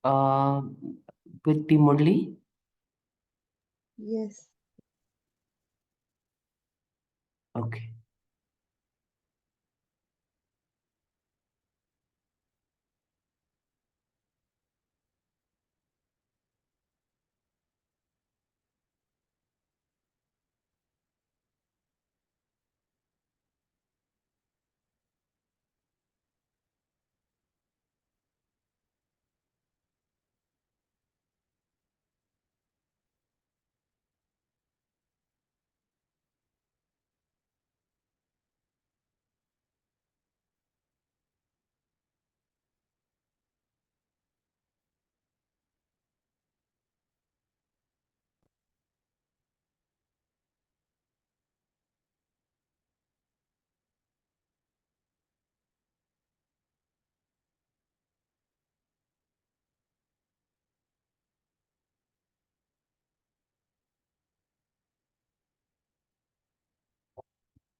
uh, with the Murli? Yes. Okay.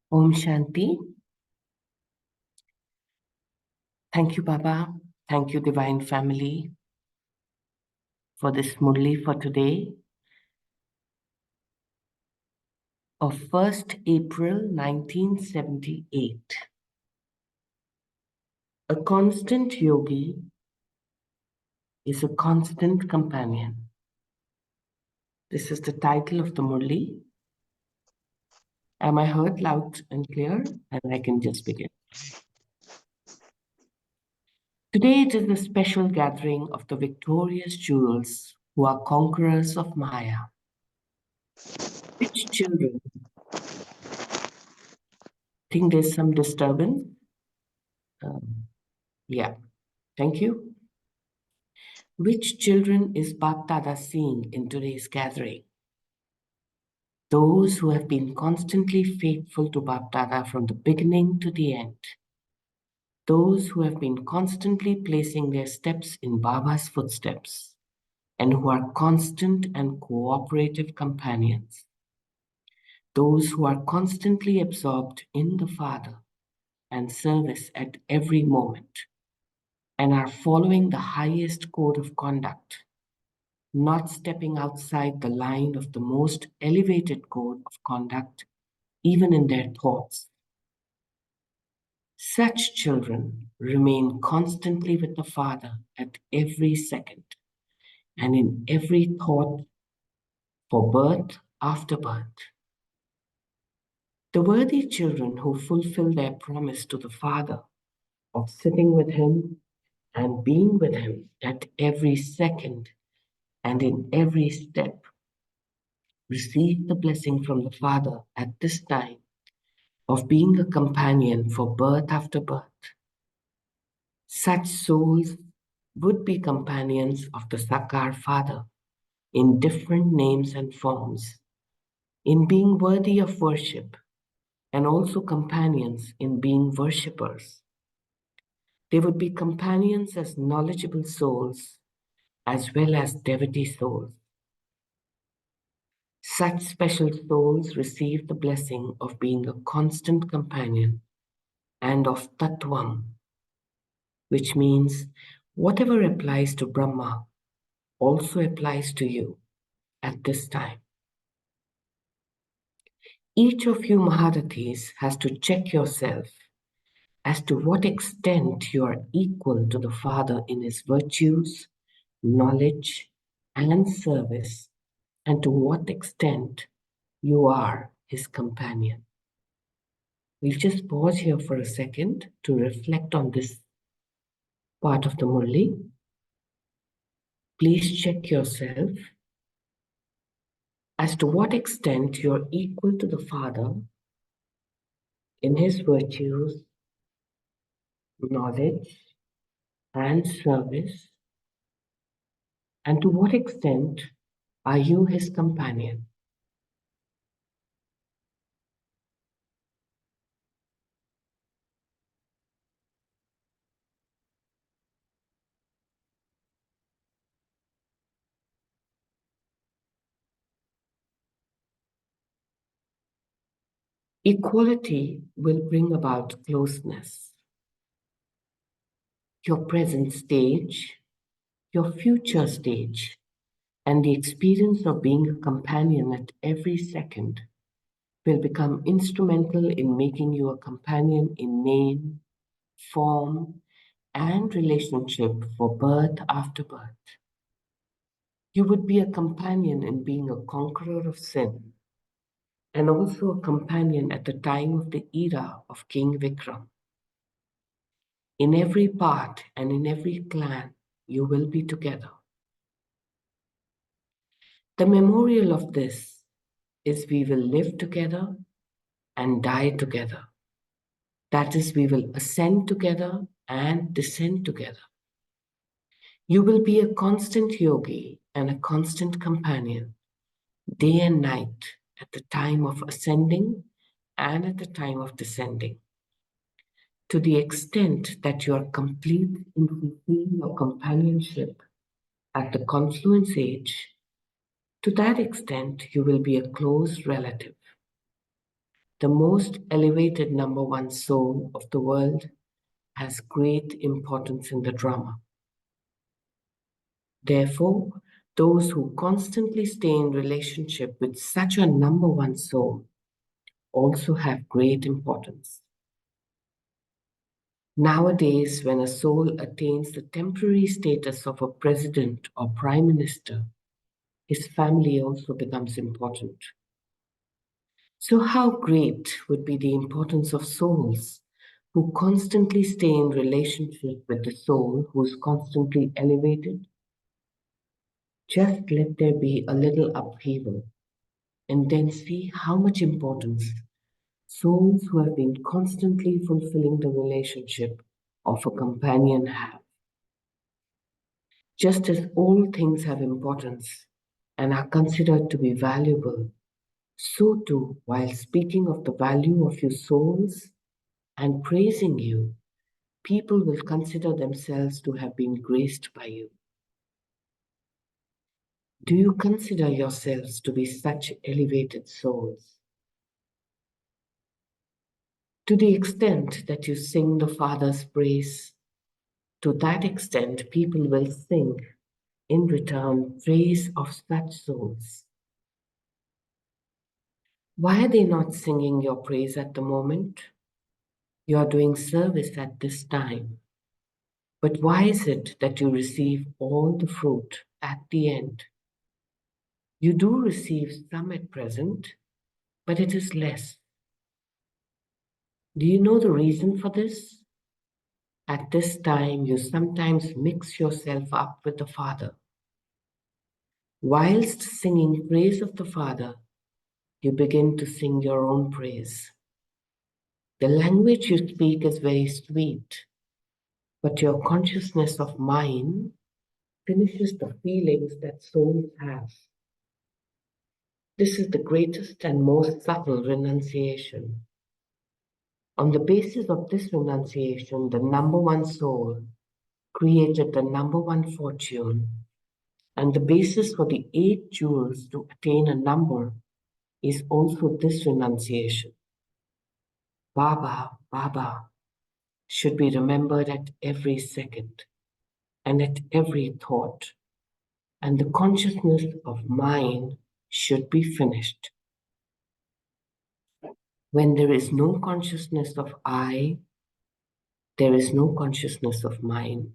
Om Shanti. Thank you, Baba. Thank you, Divine Family, for this Murli for today of 1st April 1978. A constant yogi is a constant companion. This is the title of the Murli. Am I heard loud and clear? And I can just begin. Today it is a special gathering of the victorious jewels who are conquerors of Maya. Which children? Think there's some disturbance? Yeah, thank you. Which children is Bap Dada seeing in today's gathering? Those who have been constantly faithful to Bap Dada from the beginning to the end. Those who have been constantly placing their steps in Baba's footsteps and who are constant and cooperative companions. Those who are constantly absorbed in the Father and service at every moment and are following the highest code of conduct, not stepping outside the line of the most elevated code of conduct, even in their thoughts. Such children remain constantly with the Father at every second and in every thought for birth after birth. The worthy children who fulfill their promise to the Father of sitting with Him and being with Him at every second and in every step receive the blessing from the Father at this time of being a companion for birth after birth. Such souls would be companions of the Sakar Father in different names and forms, in being worthy of worship, and also companions in being worshippers. They would be companions as knowledgeable souls as well as devotee souls. Such special souls receive the blessing of being a constant companion and of Tattvam, which means whatever applies to Brahma also applies to you at this time. Each of you Maharathis has to check yourself as to what extent you are equal to the Father in his virtues, knowledge, and service, and to what extent you are his companion. We'll just pause here for a second to reflect on this part of the Murli. Please check yourself as to what extent you're equal to the Father in his virtues, knowledge, and service, and to what extent are you his companion? Equality will bring about closeness. Your present stage, your future stage, and the experience of being a companion at every second will become instrumental in making you a companion in name, form, and relationship for birth after birth. You would be a companion in being a conqueror of sin, and also a companion at the time of the era of King Vikram. In every part and in every clan, you will be together. The memorial of this is we will live together and die together. That is, we will ascend together and descend together. You will be a constant yogi and a constant companion, day and night, at the time of ascending and at the time of descending. To the extent that you are complete in fulfilling your companionship at the confluence age, to that extent you will be a close relative. The most elevated number one soul of the world has great importance in the drama. Therefore, those who constantly stay in relationship with such a number one soul also have great importance. Nowadays, when a soul attains the temporary status of a president or prime minister, his family also becomes important. So, how great would be the importance of souls who constantly stay in relationship with the soul who is constantly elevated? Just let there be a little upheaval and then see how much importance souls who have been constantly fulfilling the relationship of a companion have. Just as all things have importance and are considered to be valuable, so too, while speaking of the value of your souls and praising you, people will consider themselves to have been graced by you. Do you consider yourselves to be such elevated souls? To the extent that you sing the Father's praise, to that extent people will sing in return praise of such souls. Why are they not singing your praise at the moment? You are doing service at this time. But why is it that you receive all the fruit at the end? You do receive some at present, but it is less. Do you know the reason for this? At this time, you sometimes mix yourself up with the Father. Whilst singing praise of the Father, you begin to sing your own praise. The language you speak is very sweet, but your consciousness of mind finishes the feelings that souls have. This is the greatest and most subtle renunciation. On the basis of this renunciation, the number one soul created the number one fortune, and the basis for the 8 jewels to attain a number is also this renunciation. Baba, Baba should be remembered at every second and at every thought, and the consciousness of mind should be finished. When there is no consciousness of I, there is no consciousness of mind.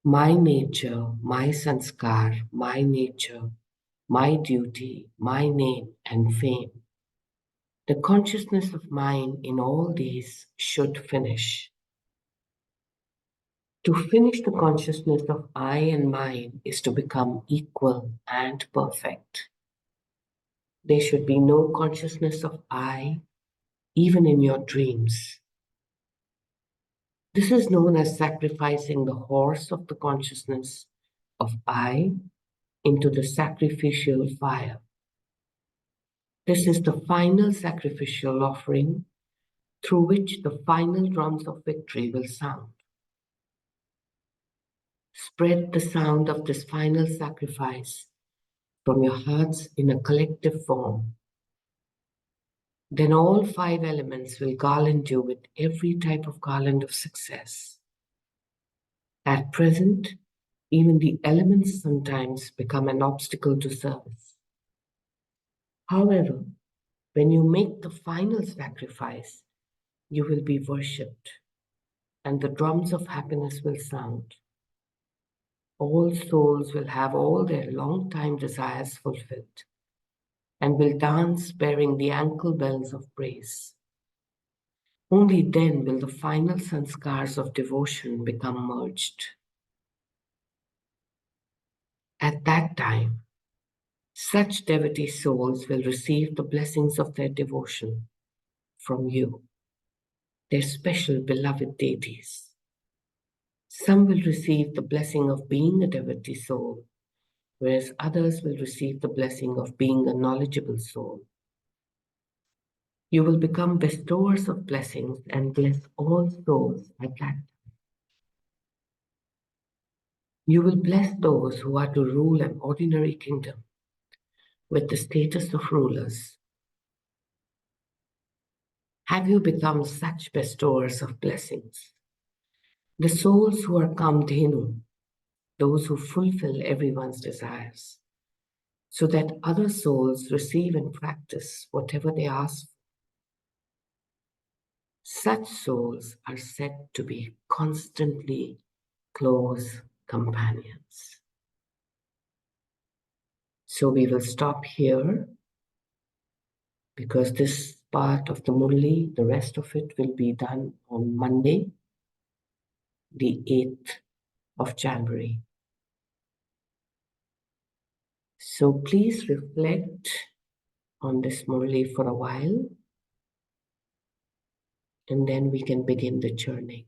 My nature, my sanskar, my nature, my duty, my name and fame. The consciousness of mind in all these should finish. To finish the consciousness of I and mine is to become equal and perfect. There should be no consciousness of I, even in your dreams. This is known as sacrificing the horse of the consciousness of I into the sacrificial fire. This is the final sacrificial offering through which the final drums of victory will sound. Spread the sound of this final sacrifice from your hearts in a collective form. Then all 5 elements will garland you with every type of garland of success. At present, even the elements sometimes become an obstacle to service. However, when you make the final sacrifice, you will be worshipped, and the drums of happiness will sound. All souls will have all their long-time desires fulfilled and will dance bearing the ankle bells of praise. Only then will the final sanskars of devotion become merged. At that time, such devotee souls will receive the blessings of their devotion from you, their special beloved deities. Some will receive the blessing of being a devotee soul, whereas others will receive the blessing of being a knowledgeable soul. You will become bestowers of blessings and bless all souls at that time. You will bless those who are to rule an ordinary kingdom with the status of rulers. Have you become such bestowers of blessings? The souls who are Kamdhenu, those who fulfill everyone's desires, so that other souls receive and practice whatever they ask. Such souls are said to be constantly close companions. So we will stop here because this part of the Murli, the rest of it will be done on Monday, the 8th of January. So please reflect on this Murli for a while, and then we can begin the churning.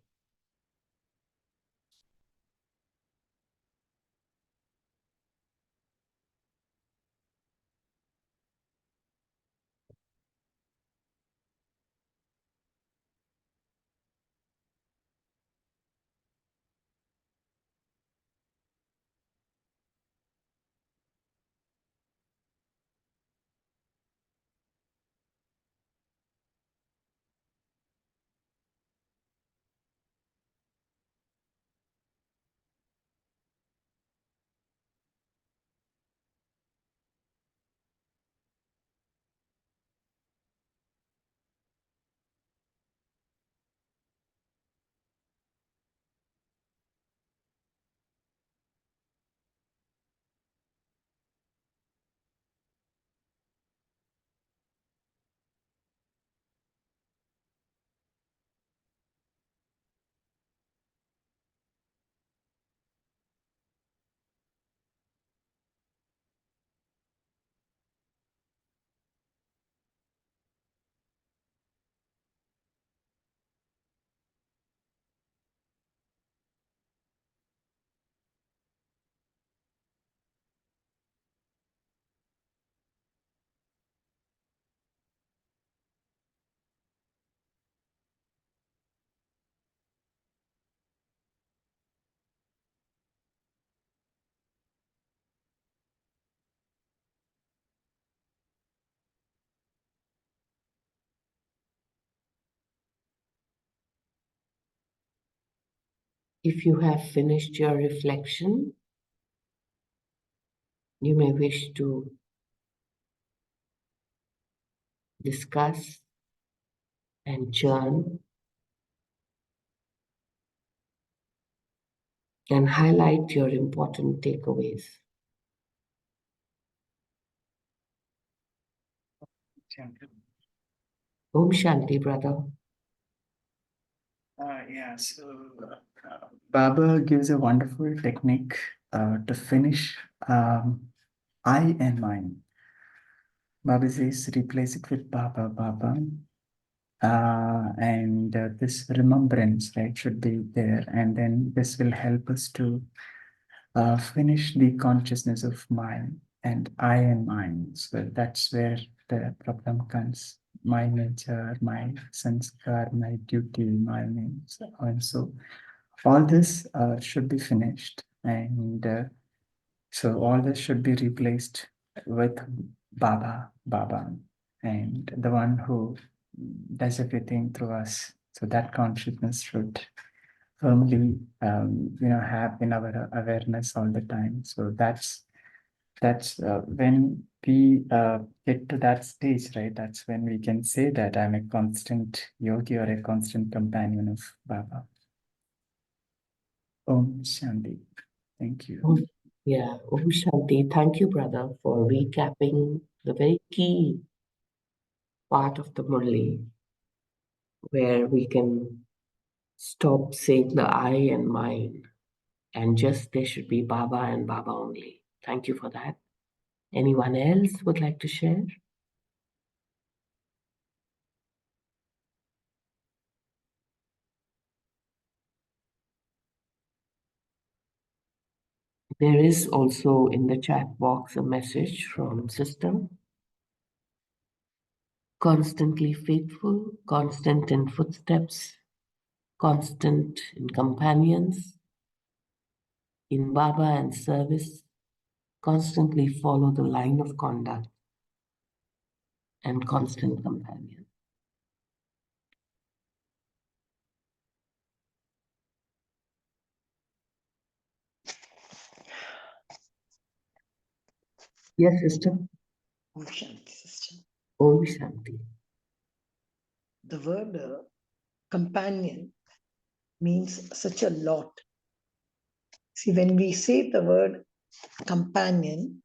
If you have finished your reflection, you may wish to discuss and churn and highlight your important takeaways. Om Shanti, brother. Baba gives a wonderful technique to finish I and mine. Baba says, replace it with Baba, Baba. And this remembrance, right, should be there. And then this will help us to finish the consciousness of mine and I and mine. So that's where the problem comes. My nature, my sanskar, my duty, my names. And so all this should be finished. And so all this should be replaced with Baba, Baba, and the one who does everything through us. So that consciousness should firmly, have in our awareness all the time. So that's when we get to that stage, right? That's when we can say that I'm a constant yogi or a constant companion of Baba. Om Shanti. Thank you. Yeah, Om Shanti. Thank you, brother, for recapping the very key part of the Murli, where we can stop saying the I and mine, and just there should be Baba and Baba only. Thank you for that. Anyone else would like to share? There is also in the chat box a message from Sister. Constantly faithful, constant in footsteps, constant in companions, in Baba and service, constantly follow the line of conduct and constant companion. Yes, sister. Om Shanti, sister. Om Shanti. The word companion means such a lot. See, when we say the word companion,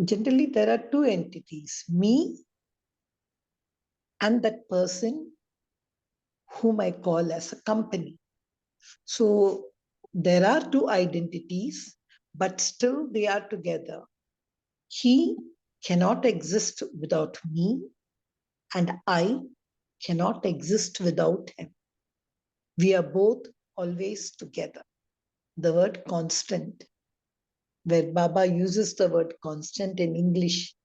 generally there are two entities, me and that person whom I call as a company. So there are two identities, but still they are together. He cannot exist without me, and I cannot exist without him. We are both always together. The word constant, where Baba uses the word constant in English,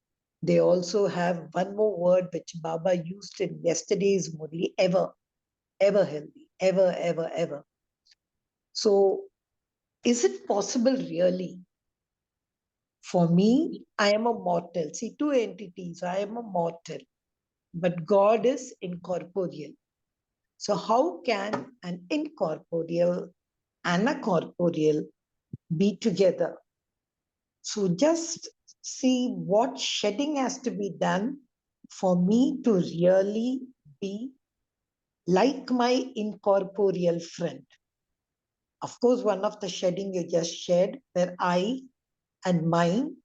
they also have one more word which Baba used in yesterday's Murli, ever, ever healthy, ever, ever, ever. So, is it possible really? For me, I am a mortal. See, two entities, I am a mortal, but God is incorporeal. So, how can an incorporeal and a corporeal be together? So just see what shedding has to be done for me to really be like my incorporeal friend. Of course, one of the shedding you just shared, where I and mine,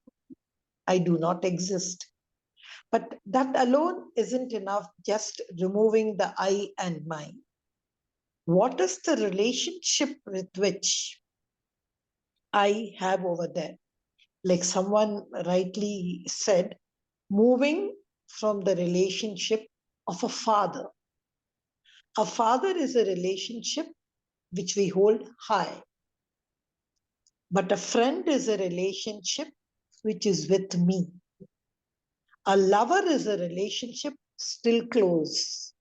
I do not exist. But that alone isn't enough, just removing the I and mine. What is the relationship with which I have over there? Like someone rightly said, moving from the relationship of a father. A father is a relationship which we hold high, but a friend is a relationship which is with me. A lover is a relationship still close.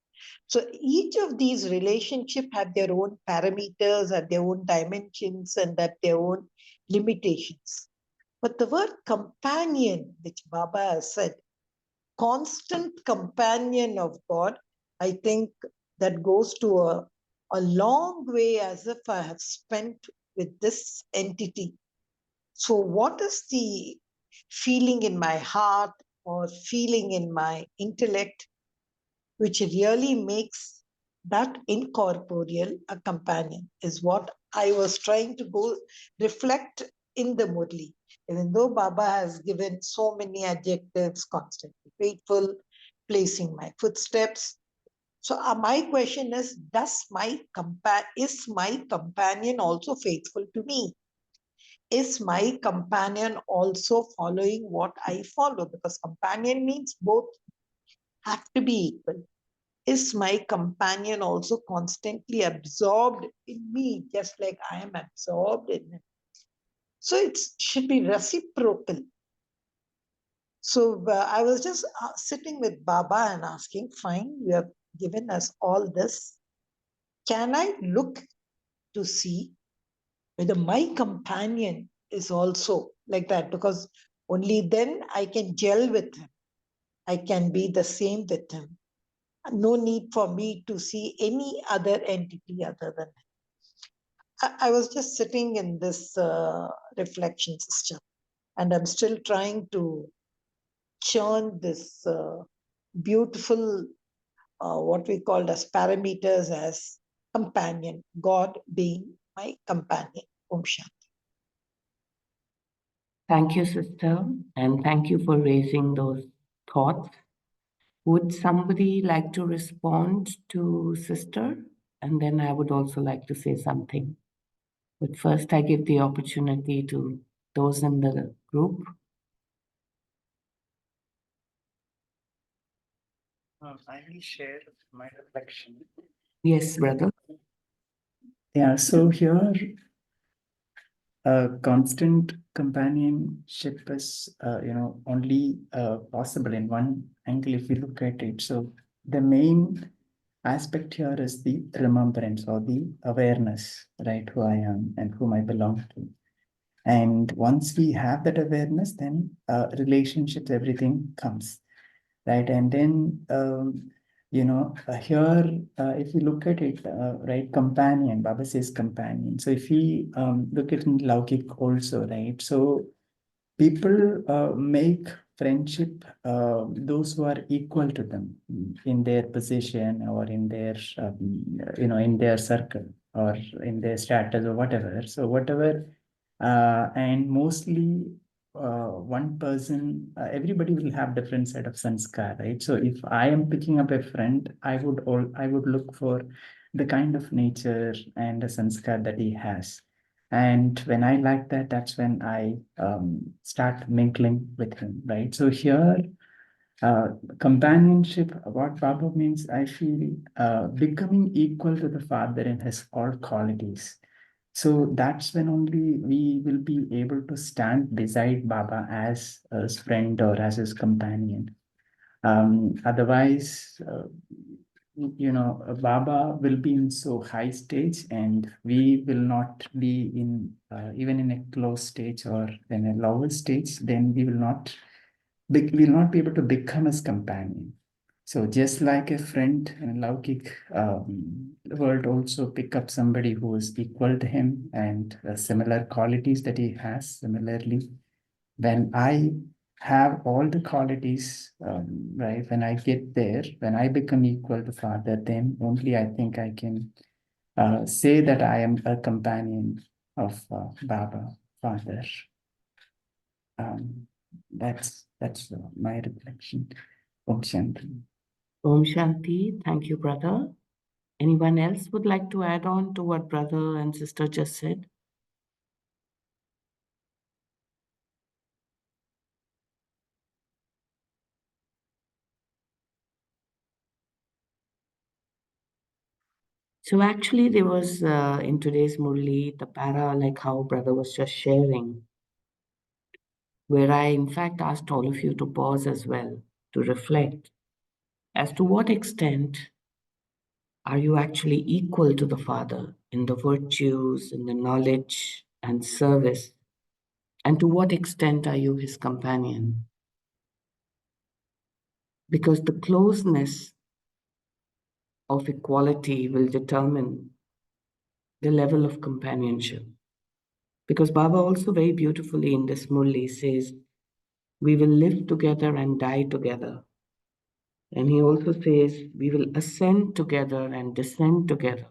So each of these relationships have their own parameters, have their own dimensions, and have their own limitations. But the word companion, which Baba has said, constant companion of God, I think that goes to a long way, as if I have spent with this entity. So, what is the feeling in my heart or feeling in my intellect which really makes that incorporeal a companion is what I was trying to go reflect in the Murli. Even though Baba has given so many adjectives, constantly faithful, placing my footsteps. So my question is, is my companion also faithful to me? Is my companion also following what I follow? Because companion means both have to be equal. Is my companion also constantly absorbed in me, just like I am absorbed in him? So it should be reciprocal. So I was just sitting with Baba and asking, fine, you have given us all this. Can I look to see whether my companion is also like that? Because only then I can gel with him. I can be the same with him. No need for me to see any other entity other than him. I was just sitting in this reflection system, and I'm still trying to churn this beautiful, what we called as parameters as companion, God being my companion. Om Shanti. Thank you, sister, and thank you for raising those thoughts. Would somebody like to respond to sister? And then I would also like to say something. But first, I give the opportunity to those in the group. I will share my reflection. Yes, brother. Yeah, so here, constant companionship is, only possible in one angle if you look at it. So the main aspect here is the remembrance or the awareness, right? Who I am and whom I belong to. And once we have that awareness, then relationships, everything comes, right? And then, here, if we look at it, right, companion, Baba says companion. So if we look at in Laukik also, right? So people make friendship those who are equal to them in their position or in their, in their circle or in their status or whatever. So whatever, and mostly one person, everybody will have different set of sanskar, right? So if I am picking up a friend, I would look for the kind of nature and the sanskar that he has. And when I like that, that's when I start mingling with him, right? So here, companionship, what Baba means, I feel becoming equal to the Father in his all qualities. So that's when only we will be able to stand beside Baba as his friend or as his companion. Otherwise, Baba will be in so high stage and we will not be in, even in a close stage or in a lower stage, then we will not be able to become his companion. So just like a friend in a Laukik world also pick up somebody who is equal to him and similar qualities that he has. Similarly, when I have all the qualities, right, when I get there, when I become equal to Father, then only I think I can say that I am a companion of Baba, Father. Um, that's my reflection. Om Shanti. Om Shanti. Thank you, brother. Anyone else would like to add on to what brother and sister just said? So actually, there was in today's Murli, the para, like how brother was just sharing, where I in fact asked all of you to pause as well, to reflect as to what extent are you actually equal to the Father in the virtues, in the knowledge and service, and to what extent are you his companion? Because the closeness of equality will determine the level of companionship. Because Baba also very beautifully in this Murli says, we will live together and die together. And he also says, we will ascend together and descend together,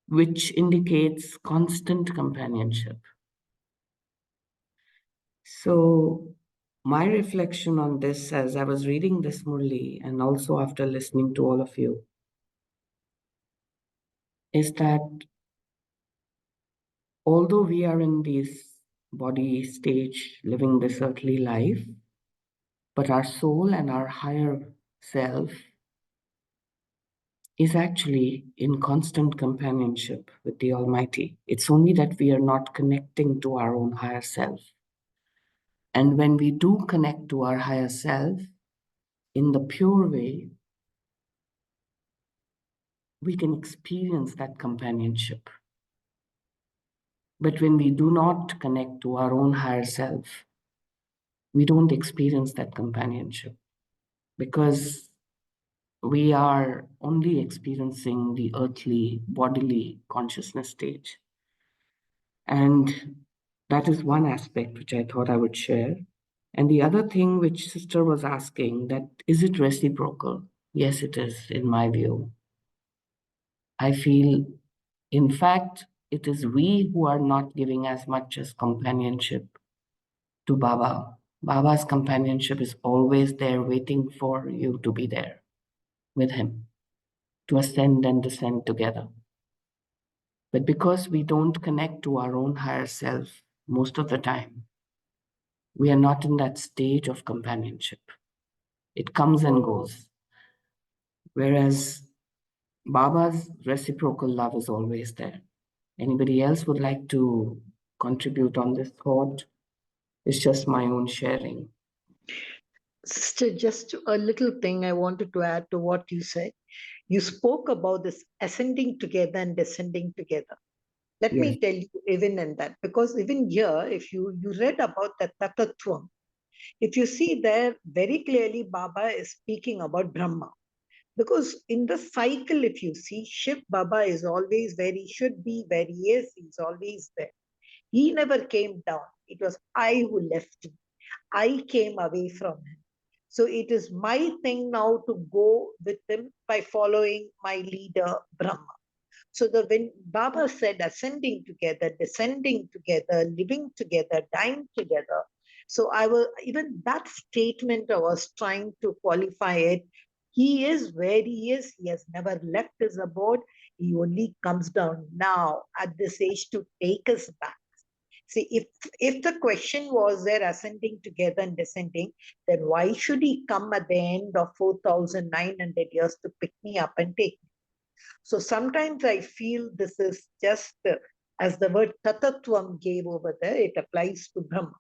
which indicates constant companionship. So, my reflection on this as I was reading this Murli and also after listening to all of you is that although we are in this body stage living this earthly life, but our soul and our higher self is actually in constant companionship with the Almighty. It's only that we are not connecting to our own higher self. And when we do connect to our higher self in the pure way, we can experience that companionship. But when we do not connect to our own higher self, we don't experience that companionship because we are only experiencing the earthly, bodily consciousness stage. And that is one aspect which I thought I would share. And the other thing which sister was asking, that is it reciprocal? Yes, it is, in my view. I feel, in fact, it is we who are not giving as much as companionship to Baba. Baba's companionship is always there waiting for you to be there with him, to ascend and descend together. But because we don't connect to our own higher self most of the time, we are not in that stage of companionship. It comes and goes. Whereas Baba's reciprocal love is always there. Anybody else would like to contribute on this thought? It's just my own sharing. Sister, just a little thing I wanted to add to what you said. You spoke about this ascending together and descending together. Let Yes. me tell you, even in that, because even here, if you read about the Tatatvam, if you see there very clearly, Baba is speaking about Brahma. Because in the cycle, if you see, Shiv Baba is always where he should be, where he is, he's always there. He never came down. It was I who left him. I came away from him. So it is my thing now to go with him by following my leader, Brahma. So when Baba said ascending together, descending together, living together, dying together, so I was even that statement I was trying to qualify it. He is where he is. He has never left his abode. He only comes down now at this age to take us back. See, if the question was there ascending together and descending, then why should he come at the end of 4,900 years to pick me up and take me? So sometimes I feel this is just as the word tatatvam gave over there, it applies to Brahma.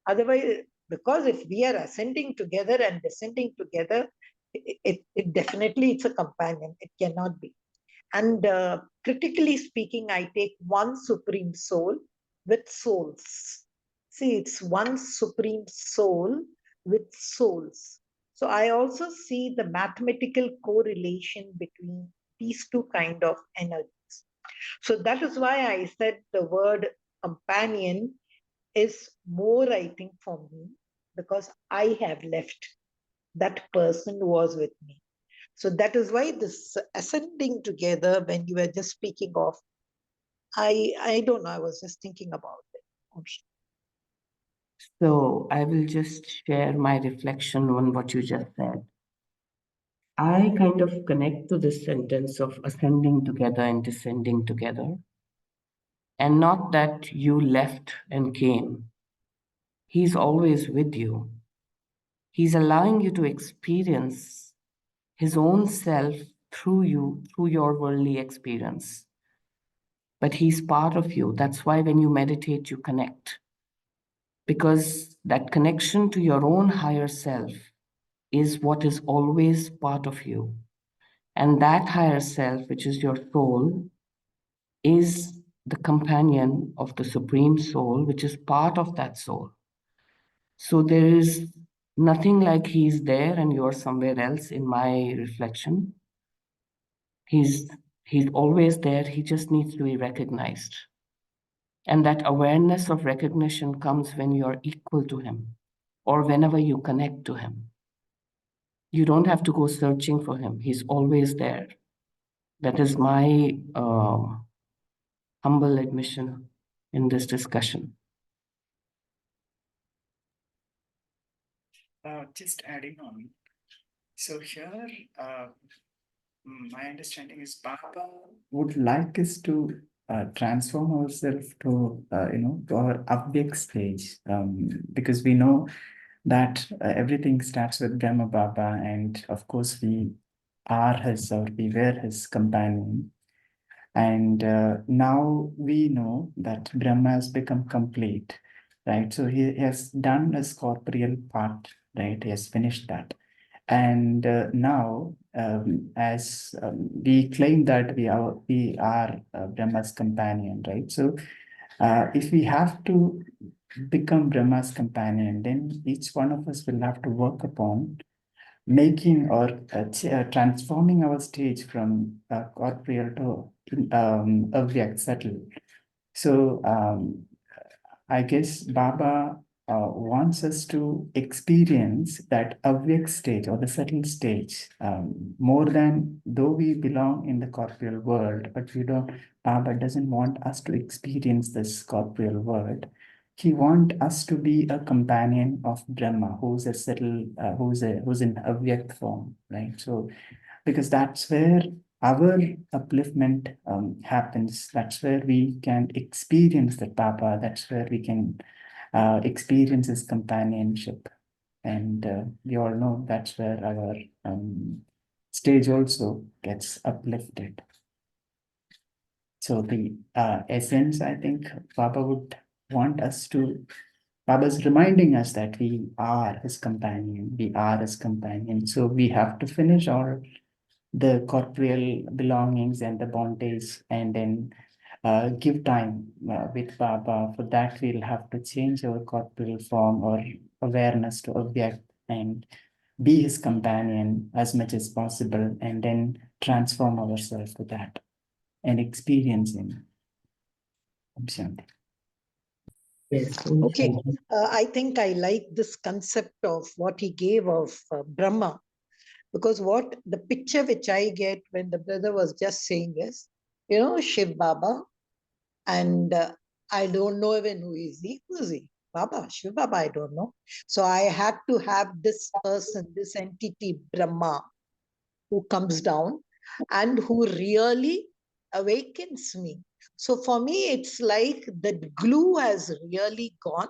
Otherwise, because if we are ascending together and descending together, it definitely it's a companion. It cannot be. And critically speaking, I take one supreme soul with souls. See, it's one supreme soul with souls. So I also see the mathematical correlation between these two kind of energies. So that is why I said the word companion is more, I think, for me, because I have left. That person was with me. So that is why this ascending together, when you were just speaking of, I don't know, I was just thinking about it. So I will just share my reflection on what you just said. I kind of connect to this sentence of ascending together and descending together. And not that you left and came. He's always with you. He's allowing you to experience his own self through you, through your worldly experience. But he's part of you. That's why when you meditate, you connect. Because that connection to your own higher self is what is always part of you. And that higher self, which is your soul, is the companion of the Supreme Soul, which is part of that soul. So there is nothing like he's there and you're somewhere else in my reflection. He's he's always there. He just needs to be recognized. And that awareness of recognition comes when you're equal to him or whenever you connect to him. You don't have to go searching for him. He's always there. That is my humble admission in this discussion. Just adding on. So here, my understanding is Baba would like us to transform ourselves to, to our Avyak stage, because we know that everything starts with Brahma Baba, and of course we are his or we were his companion. And now we know that Brahma has become complete, right? So he has done his corporeal part, right? He has finished that. And now, as we claim that we are Brahma's companion, right? So if we have to become Brahma's companion, then each one of us will have to work upon making or transforming our stage from corporeal to avyak, subtle. So I guess Baba wants us to experience that awake stage or the subtle stage more than though we belong in the corporeal world, but we don't. Baba doesn't want us to experience this corporeal world. He wants us to be a companion of Brahma, who's a subtle, who's in awake form, right? So because that's where our upliftment happens. That's where we can experience the Papa. That's where we can experience his companionship. And we all know that's where our stage also gets uplifted. So the essence, I think, Baba would want us to. Baba's reminding us that we are his companion. We are his companion. So we have to finish our the corporeal belongings and the bondage, and then give time with Baba. For that, we'll have to change our corporeal form or awareness to object and be his companion as much as possible, and then transform ourselves to that and experience him. Shanti. Yes. Okay, I think I like this concept of what he gave of Brahma, because what the picture which I get when the brother was just saying is, Shiv Baba, and I don't know even who is he. Who is he? Baba, Shiv Baba, I don't know. So I had to have this person, this entity, Brahma, who comes down and who really awakens me. So for me, it's like the glue has really gone,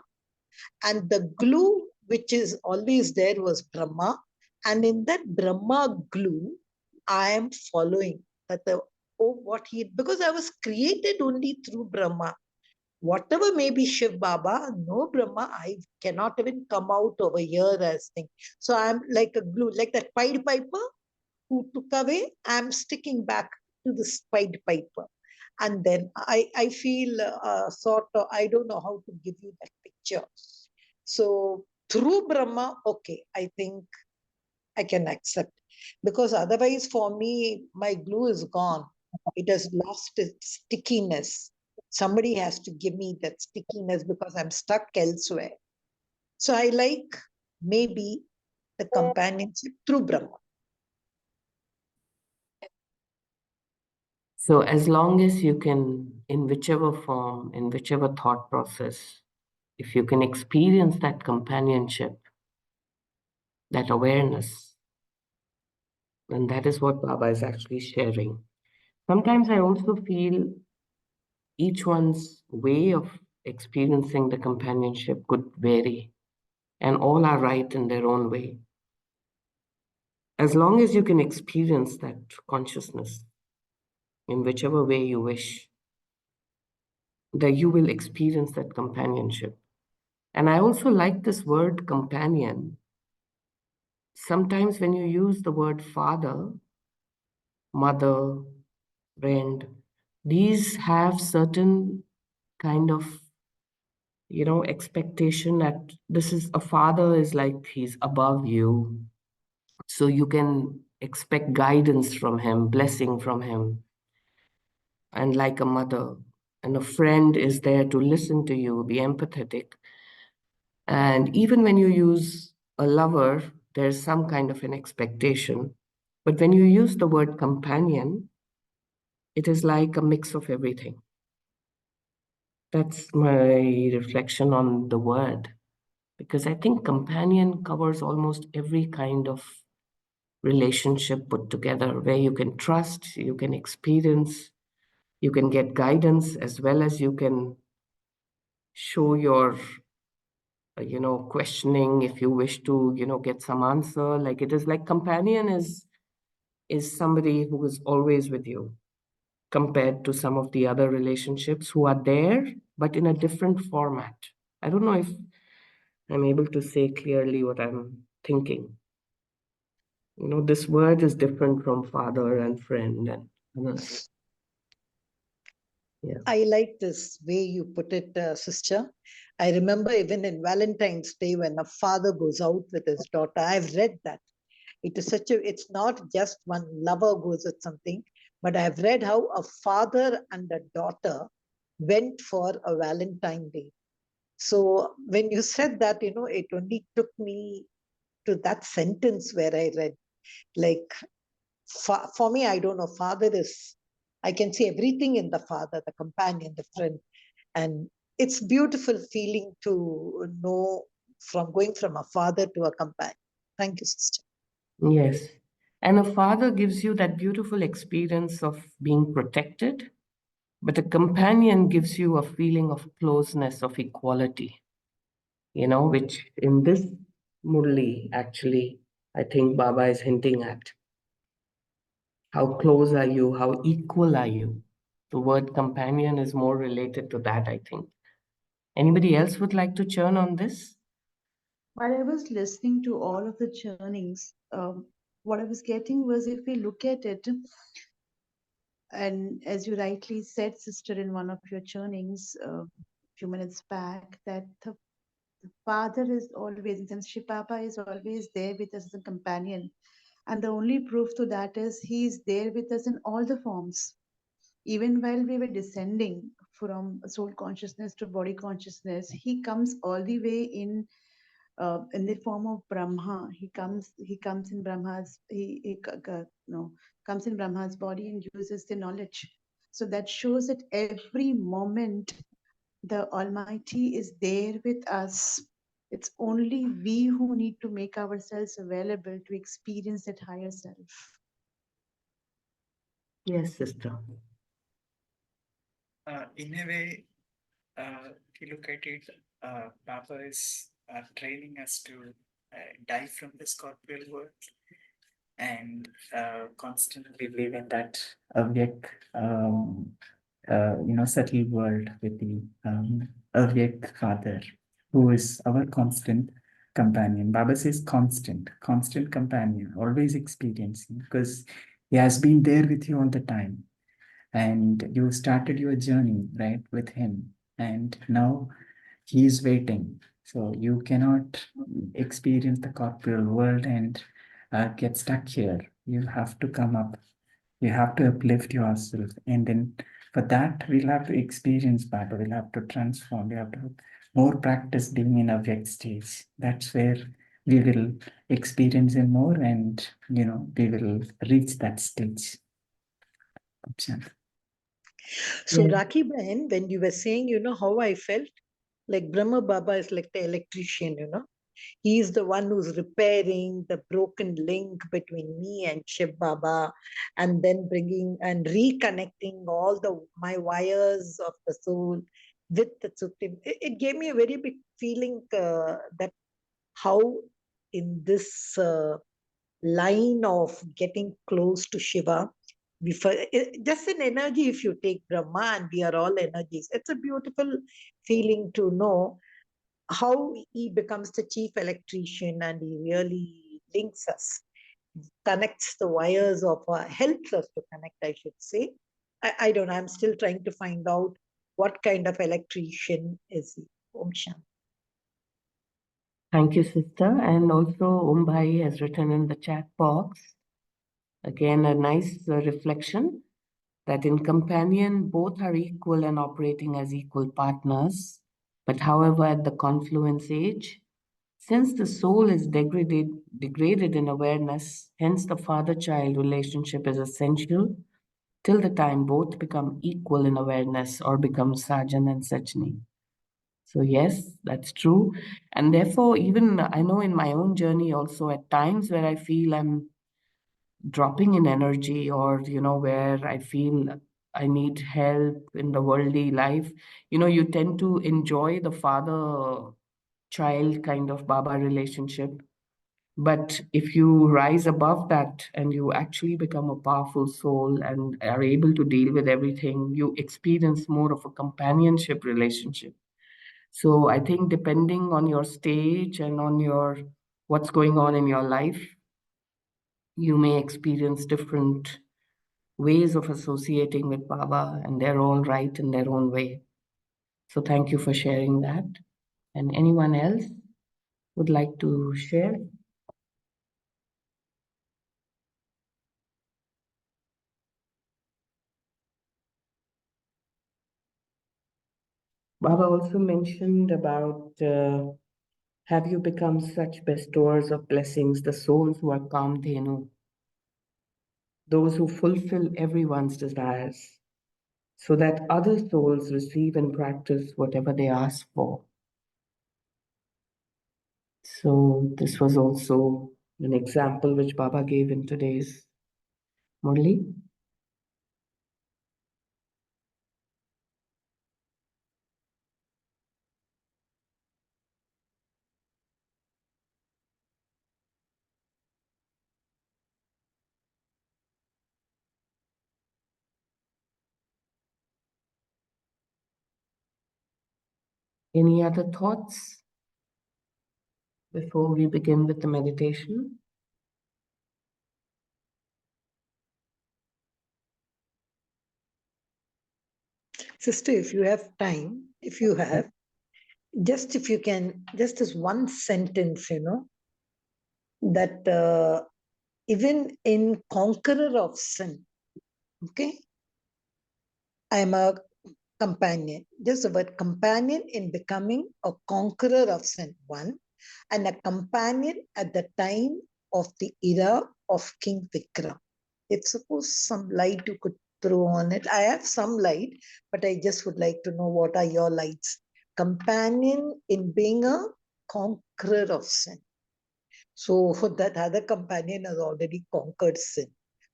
and the glue which is always there was Brahma. And in that Brahma glue, I am following that what he, because I was created only through Brahma. Whatever may be Shiv Baba, no Brahma, I cannot even come out over here as thing. So I'm like a glue, like that Pied Piper who took away, I'm sticking back to the Pied Piper. And then I feel sort of, I don't know how to give you that picture. So through Brahma, okay, I think I can accept. Because otherwise, for me, my glue is gone. It has lost its stickiness. Somebody has to give me that stickiness because I'm stuck elsewhere. So I like maybe the companionship through Brahma. So as long as you can, in whichever form, in whichever thought process, if you can experience that companionship, that awareness, then that is what Baba is actually sharing. Sometimes I also feel each one's way of experiencing the companionship could vary, and all are right in their own way. As long as you can experience that consciousness in whichever way you wish, that you will experience that companionship. And I also like this word companion. Sometimes when you use the word father, mother, friend, these have certain kind of expectation that this is a father is like he's above you, so you can expect guidance from him, blessing from him. And like a mother and a friend is there to listen to you, be empathetic. And even when you use a lover, there's some kind of an expectation. But when you use the word companion, it is like a mix of everything. That's my reflection on the word, because I think companion covers almost every kind of relationship put together, where you can trust, you can experience, you can get guidance, as well as you can show your questioning if you wish to get some answer. Like, it is like companion is somebody who is always with you, compared to some of the other relationships who are there but in a different format. I don't know if I'm able to say clearly what I'm thinking. This word is different from father and friend and others. Yeah. I like this way you put it, sister. I remember even in Valentine's Day when a father goes out with his daughter, I've read that. It is it's not just one lover goes with something, but I've read how a father and a daughter went for a Valentine Day. So when you said that, it only took me to that sentence where I read, like, for me, I don't know, father is, I can see everything in the father, the companion, the friend. And it's beautiful feeling to know from going from a father to a companion. Thank you, sister. Yes. And a father gives you that beautiful experience of being protected, but a companion gives you a feeling of closeness, of equality, which in this Murli, actually, I think Baba is hinting at. How close are you? How equal are you? The word companion is more related to that, I think. Anybody else would like to churn on this? While I was listening to all of the churnings, what I was getting was, if we look at it, and as you rightly said, sister, in one of your churnings a few minutes back, that the father is always, and Shiv Baba is always there with us as a companion. And the only proof to that is he is there with us in all the forms. Even while we were descending from soul consciousness to body consciousness, he comes all the way in the form of Brahma. He comes in Brahma's, comes in Brahma's body and uses the knowledge. So that shows that every moment the Almighty is there with us. It's only we who need to make ourselves available to experience that higher self. Yes, sister. In a way, if you look at it, Baba is training us to die from this corporeal world and constantly live in that awake, subtle world with the awake Father, who is our constant companion. Baba says constant companion, always experiencing, because he has been there with you all the time. And you started your journey, right, with him. And now he is waiting. So you cannot experience the corporeal world and get stuck here. You have to come up. You have to uplift yourself. And then for that, we'll have to experience Baba. We'll have to transform. We have to more practice being in a Vyakt stage. That's where we will experience him more, and we will reach that stage. So, Yeah. Rakhi Bahan, when you were saying, how I felt, like Brahma Baba is like the electrician. He is the one who's repairing the broken link between me and Shiv Baba, and then bringing and reconnecting all my wires of the soul with the Supreme. It gave me a very big feeling that how in this line of getting close to Shiva, just an energy, if you take Brahma and we are all energies, it's a beautiful feeling to know how he becomes the chief electrician and he really links us, connects the wires of, helps us to connect, I should say. I don't know, I'm still trying to find out what kind of electrician is he. Om Shanti. Thank you, sister. And also, Bhai has written in the chat box, again, a nice reflection that in companion, both are equal and operating as equal partners. But however, at the confluence age, since the soul is degraded in awareness, hence the father-child relationship is essential till the time both become equal in awareness or become Sajan and Sachni. So yes, that's true. And therefore, even I know in my own journey also at times where I feel I'm dropping in energy or, where I feel I need help in the worldly life, you tend to enjoy the father-child kind of Baba relationship. But if you rise above that and you actually become a powerful soul and are able to deal with everything, you experience more of a companionship relationship. So I think depending on your stage and on what's going on in your life, you may experience different ways of associating with Baba, and they're all right in their own way. So thank you for sharing that. And anyone else would like to share? Baba also mentioned about have you become such bestowers of blessings, the souls who are Kamdhenu, those who fulfill everyone's desires, so that other souls receive and practice whatever they ask for. So this was also an example which Baba gave in today's Murli. Any other thoughts before we begin with the meditation? Sister, if you have time, if you have, just if you can, just this one sentence, that even in conqueror of sin, okay, I am a companion. Just the word companion in becoming a conqueror of sin, one, and a companion at the time of the era of King Vikram. If suppose some light you could throw on it. I have some light, but I just would like to know what are your lights. Companion in being a conqueror of sin. So that other companion has already conquered sin.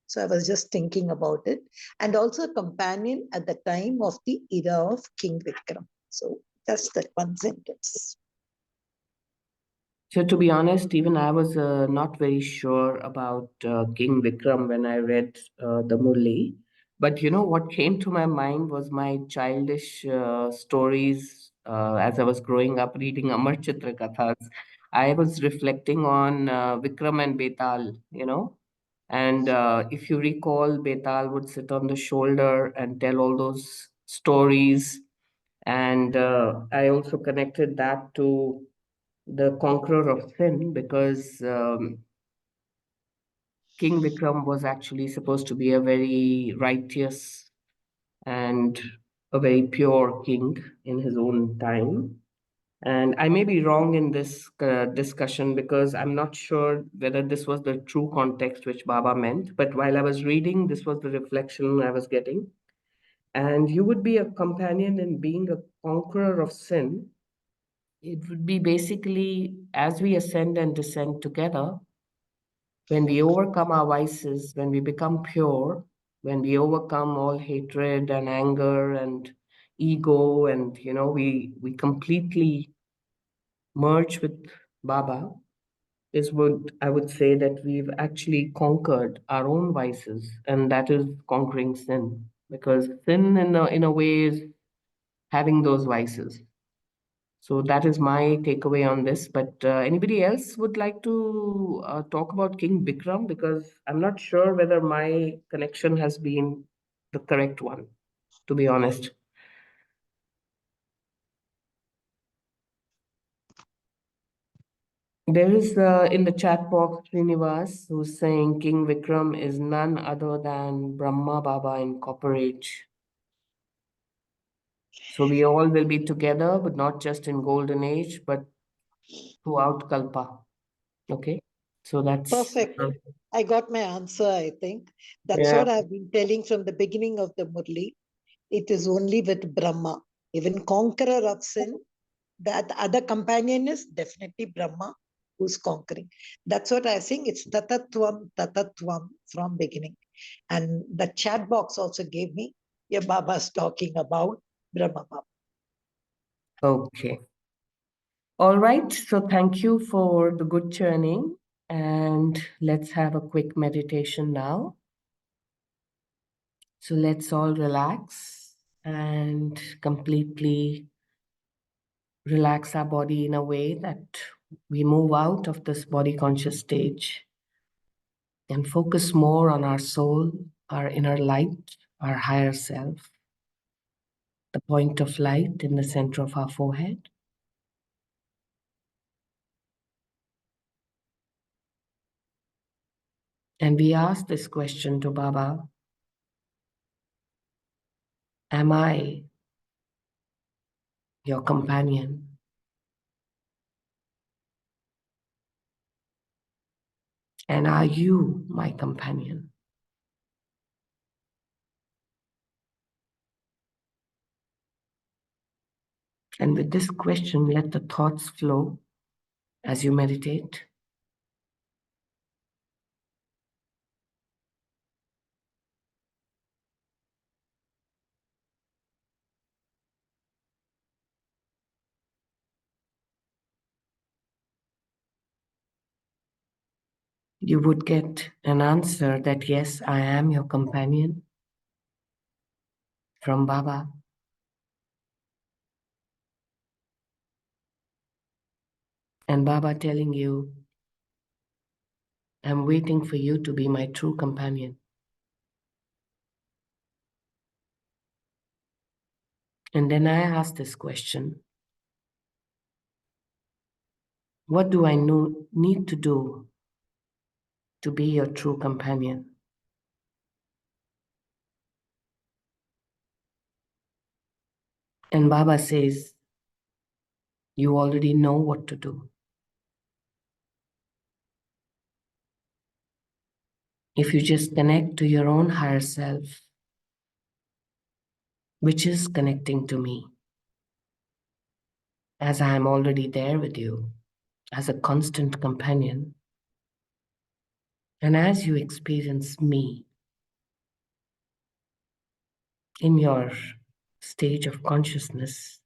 So I was just thinking about it. And also a companion at the time of the era of King Vikram. So just that one sentence. So to be honest, even I was not very sure about King Vikram when I read the Murli. But you know what came to my mind was my childish stories as I was growing up reading Amar Chitra Kathas. I was reflecting on Vikram and Betal, and if you recall, Betal would sit on the shoulder and tell all those stories. And I also connected that to the conqueror of sin because King Vikram was actually supposed to be a very righteous and a very pure king in his own time. And I may be wrong in this discussion because I'm not sure whether this was the true context which Baba meant. But while I was reading, this was the reflection I was getting. And you would be a companion in being a conqueror of sin. It would be basically as we ascend and descend together, when we overcome our vices, when we become pure, when we overcome all hatred and anger and ego, and we completely merge with Baba, is what I would say that we've actually conquered our own vices, and that is conquering sin. Because sin, in a way, is having those vices. So that is my takeaway on this. But anybody else would like to talk about King Bikram? Because I'm not sure whether my connection has been the correct one, to be honest. There is in the chat box Srinivas who's saying King Vikram is none other than Brahma Baba in Copper Age. So we all will be together, but not just in Golden Age, but throughout Kalpa. Okay, so that's Perfect. I got my answer, I think. That's yeah. what I've been telling from the beginning of the Murli. It is only with Brahma. Even conqueror of sin, that other companion is definitely Brahma who's conquering. That's what I think. It's tatatvam from beginning. And the chat box also gave me, your Baba's talking about Brahma Baba. Okay. All right. So thank you for the good churning. And let's have a quick meditation now. So let's all relax and completely relax our body in a way that we move out of this body conscious stage and focus more on our soul, our inner light, our higher self, the point of light in the center of our forehead. And we ask this question to Baba: am I your companion. And are you my companion? And with this question, let the thoughts flow as you meditate. You would get an answer that, yes, I am your companion from Baba. And Baba telling you, I'm waiting for you to be my true companion. And then I ask this question, what do I need to do to be your true companion? And Baba says, you already know what to do. If you just connect to your own higher self, which is connecting to me, as I am already there with you, as a constant companion, and as you experience me in your stage of consciousness,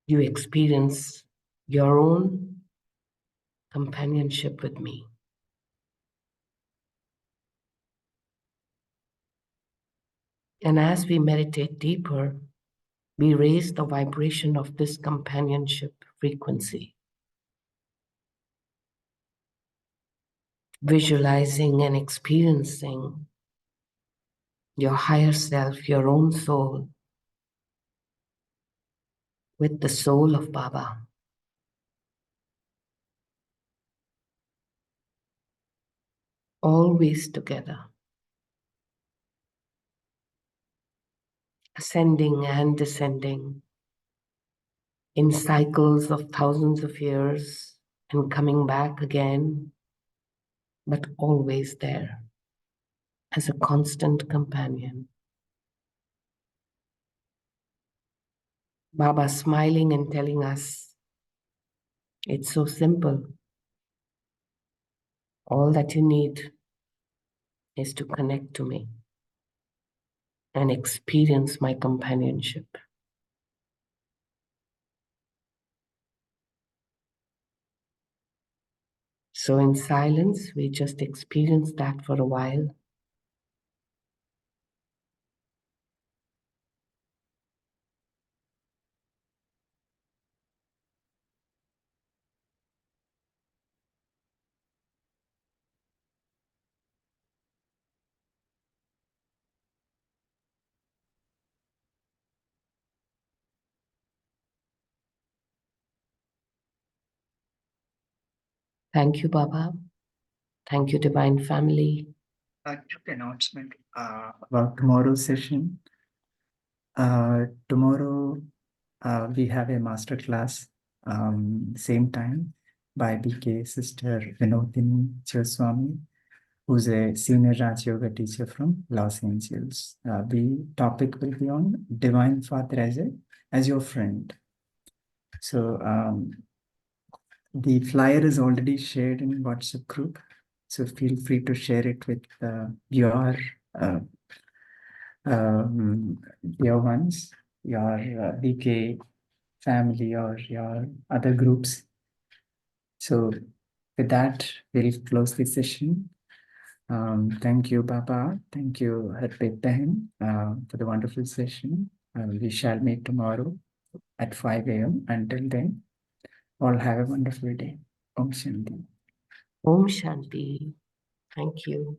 you experience your own companionship with me. And as we meditate deeper, we raise the vibration of this companionship frequency, visualizing and experiencing your higher self, your own soul, with the soul of Baba. Always together, ascending and descending in cycles of thousands of years and coming back again, but always there as a constant companion. Baba smiling and telling us, it's so simple. All that you need is to connect to me and experience my companionship. So in silence, we just experience that for a while. Thank you, Baba. Thank you, Divine Family. A quick announcement about tomorrow's session. Tomorrow we have a master class, same time, by BK Sister Vinodini Choswami, who's a senior Rajyoga teacher from Los Angeles. The topic will be on Divine Father as your friend. So the flyer is already shared in WhatsApp group. So feel free to share it with your ones, your BK family or your other groups. So with that, we'll close the session. Thank you, Baba. Thank you, Harpreet Behan, for the wonderful session. We shall meet tomorrow at 5 a.m. Until then, all have a wonderful day. Om Shanti. Om Shanti. Thank you.